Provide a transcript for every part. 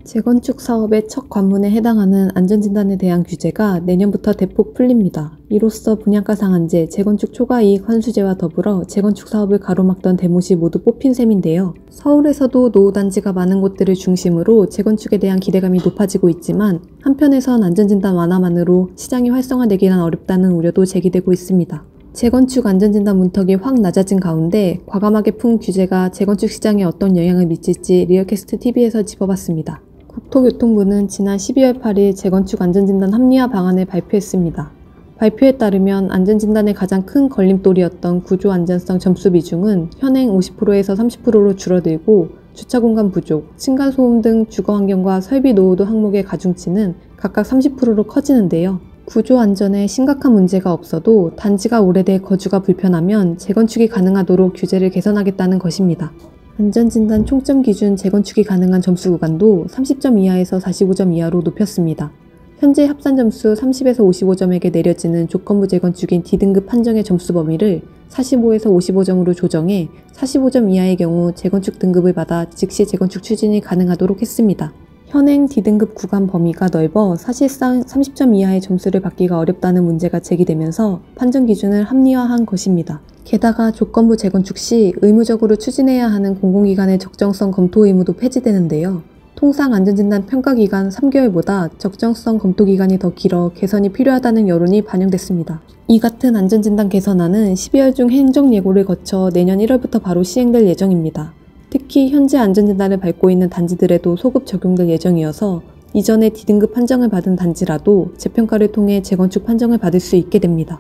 재건축 사업의 첫 관문에 해당하는 안전진단에 대한 규제가 내년부터 대폭 풀립니다. 이로써 분양가 상한제, 재건축 초과이익 환수제와 더불어 재건축 사업을 가로막던 대못이 모두 뽑힌 셈인데요. 서울에서도 노후단지가 많은 곳들을 중심으로 재건축에 대한 기대감이 높아지고 있지만 한편에선 안전진단 완화만으로 시장이 활성화되기는 어렵다는 우려도 제기되고 있습니다. 재건축 안전진단 문턱이 확 낮아진 가운데 과감하게 푼 규제가 재건축 시장에 어떤 영향을 미칠지 리얼캐스트 TV에서 짚어봤습니다. 국토교통부는 지난 12월 8일 재건축 안전진단 합리화 방안을 발표했습니다. 발표에 따르면 안전진단의 가장 큰 걸림돌이었던 구조안전성 점수 비중은 현행 50%에서 30%로 줄어들고 주차공간 부족, 층간소음 등 주거환경과 설비 노후도 항목의 가중치는 각각 30%로 커지는데요. 구조안전에 심각한 문제가 없어도 단지가 오래돼 거주가 불편하면 재건축이 가능하도록 규제를 개선하겠다는 것입니다. 안전진단 총점 기준 재건축이 가능한 점수 구간도 30점 이하에서 45점 이하로 높였습니다. 현재 합산 점수 30에서 55점에게 내려지는 조건부 재건축인 D등급 판정의 점수 범위를 45에서 55점으로 조정해 45점 이하의 경우 재건축 등급을 받아 즉시 재건축 추진이 가능하도록 했습니다. 현행 D등급 구간 범위가 넓어 사실상 30점 이하의 점수를 받기가 어렵다는 문제가 제기되면서 판정 기준을 합리화한 것입니다. 게다가 조건부 재건축 시 의무적으로 추진해야 하는 공공기관의 적정성 검토 의무도 폐지되는데요. 통상 안전진단 평가기간 3개월보다 적정성 검토기간이 더 길어 개선이 필요하다는 여론이 반영됐습니다. 이 같은 안전진단 개선안은 12월 중 행정예고를 거쳐 내년 1월부터 바로 시행될 예정입니다. 특히 현재 안전진단을 밟고 있는 단지들에도 소급 적용될 예정이어서 이전에 D등급 판정을 받은 단지라도 재평가를 통해 재건축 판정을 받을 수 있게 됩니다.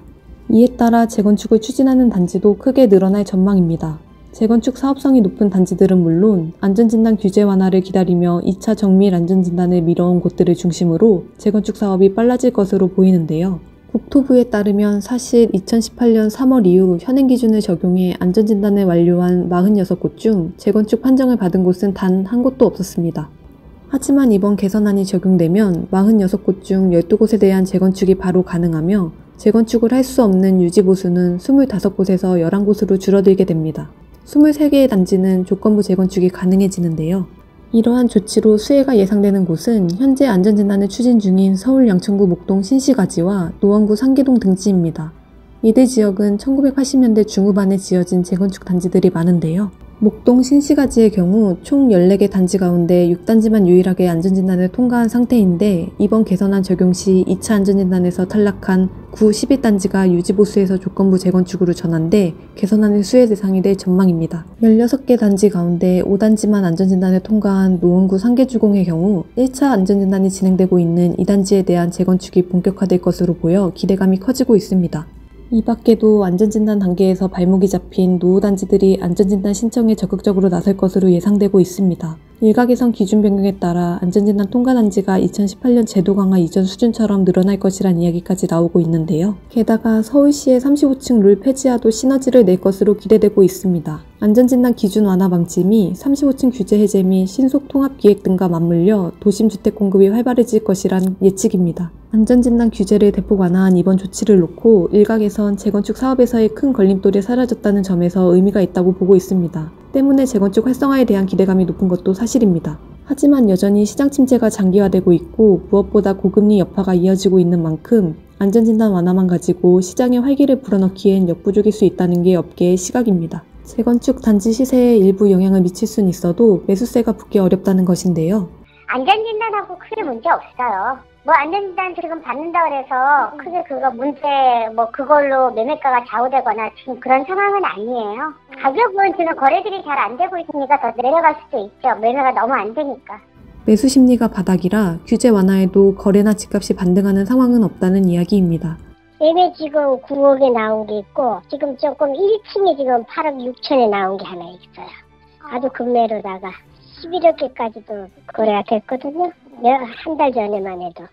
이에 따라 재건축을 추진하는 단지도 크게 늘어날 전망입니다. 재건축 사업성이 높은 단지들은 물론 안전진단 규제 완화를 기다리며 2차 정밀 안전진단을 미뤄온 곳들을 중심으로 재건축 사업이 빨라질 것으로 보이는데요. 국토부에 따르면 사실 2018년 3월 이후 현행 기준을 적용해 안전진단을 완료한 46곳 중 재건축 판정을 받은 곳은 단 한 곳도 없었습니다. 하지만 이번 개선안이 적용되면 46곳 중 12곳에 대한 재건축이 바로 가능하며 재건축을 할 수 없는 유지보수는 25곳에서 11곳으로 줄어들게 됩니다. 23개의 단지는 조건부 재건축이 가능해지는데요. 이러한 조치로 수혜가 예상되는 곳은 현재 안전진단을 추진 중인 서울 양천구 목동 신시가지와 노원구 상계동 등지입니다. 이들 지역은 1980년대 중후반에 지어진 재건축 단지들이 많은데요. 목동 신시가지의 경우 총 14개 단지 가운데 6단지만 유일하게 안전진단을 통과한 상태인데 이번 개선안 적용 시 2차 안전진단에서 탈락한 구 11단지가 유지보수에서 조건부 재건축으로 전환돼 개선안의 수혜 대상이 될 전망입니다. 16개 단지 가운데 5단지만 안전진단을 통과한 노원구 상계주공의 경우 1차 안전진단이 진행되고 있는 이 단지에 대한 재건축이 본격화될 것으로 보여 기대감이 커지고 있습니다. 이 밖에도 안전진단 단계에서 발목이 잡힌 노후단지들이 안전진단 신청에 적극적으로 나설 것으로 예상되고 있습니다. 일각에선 기준 변경에 따라 안전진단 통과 단지가 2018년 제도 강화 이전 수준처럼 늘어날 것이란 이야기까지 나오고 있는데요. 게다가 서울시의 35층 룰 폐지와도 시너지를 낼 것으로 기대되고 있습니다. 안전진단 기준 완화 방침 및 35층 규제 해제 및 신속 통합 기획 등과 맞물려 도심 주택 공급이 활발해질 것이란 예측입니다. 안전진단 규제를 대폭 완화한 이번 조치를 놓고 일각에선 재건축 사업에서의 큰 걸림돌이 사라졌다는 점에서 의미가 있다고 보고 있습니다. 때문에 재건축 활성화에 대한 기대감이 높은 것도 사실입니다. 하지만 여전히 시장 침체가 장기화되고 있고 무엇보다 고금리 여파가 이어지고 있는 만큼 안전진단 완화만 가지고 시장에 활기를 불어넣기엔 역부족일 수 있다는 게 업계의 시각입니다. 재건축 단지 시세에 일부 영향을 미칠 수는 있어도 매수세가 붙기 어렵다는 것인데요. 안전진단하고 크게 문제 없어요. 안전진단 지금 받는다 그래서 크게 문제 그걸로 매매가가 좌우되거나 지금 그런 상황은 아니에요. 가격은 지금 거래들이 잘 안 되고 있으니까 더 내려갈 수도 있죠. 매매가 너무 안 되니까. 매수 심리가 바닥이라 규제 완화에도 거래나 집값이 반등하는 상황은 없다는 이야기입니다. 매매 지금 9억에 나온 게 있고 지금 조금 1층에 지금 8억 6천에 나온 게 하나 있어요. 아주 급매로다가 11억개까지도 거래가 됐거든요. 한 달 전에만 해도.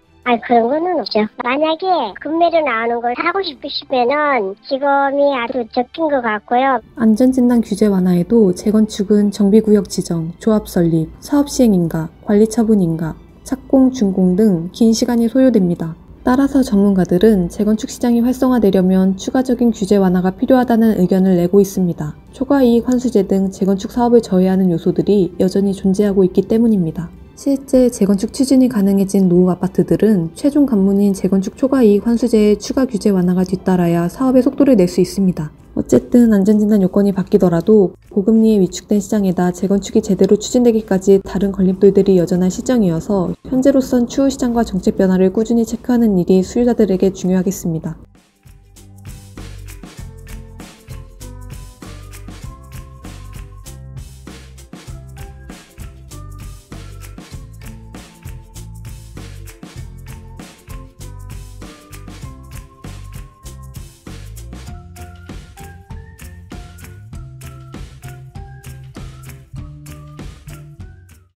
그런 거는 없죠. 만약에 급매로 나오는 걸 사고 싶으시면은 지금이 아주 적긴 것 같고요. 안전진단 규제 완화에도 재건축은 정비구역 지정, 조합 설립, 사업 시행 인가, 관리 처분 인가, 착공, 준공 등 긴 시간이 소요됩니다. 따라서 전문가들은 재건축 시장이 활성화되려면 추가적인 규제 완화가 필요하다는 의견을 내고 있습니다. 초과이익 환수제 등 재건축 사업을 저해하는 요소들이 여전히 존재하고 있기 때문입니다. 실제 재건축 추진이 가능해진 노후 아파트들은 최종 관문인 재건축 초과이익 환수제의 추가 규제 완화가 뒤따라야 사업의 속도를 낼 수 있습니다. 어쨌든 안전진단 요건이 바뀌더라도 고금리에 위축된 시장에다 재건축이 제대로 추진되기까지 다른 걸림돌들이 여전한 시점이어서 현재로선 추후 시장과 정책 변화를 꾸준히 체크하는 일이 수요자들에게 중요하겠습니다.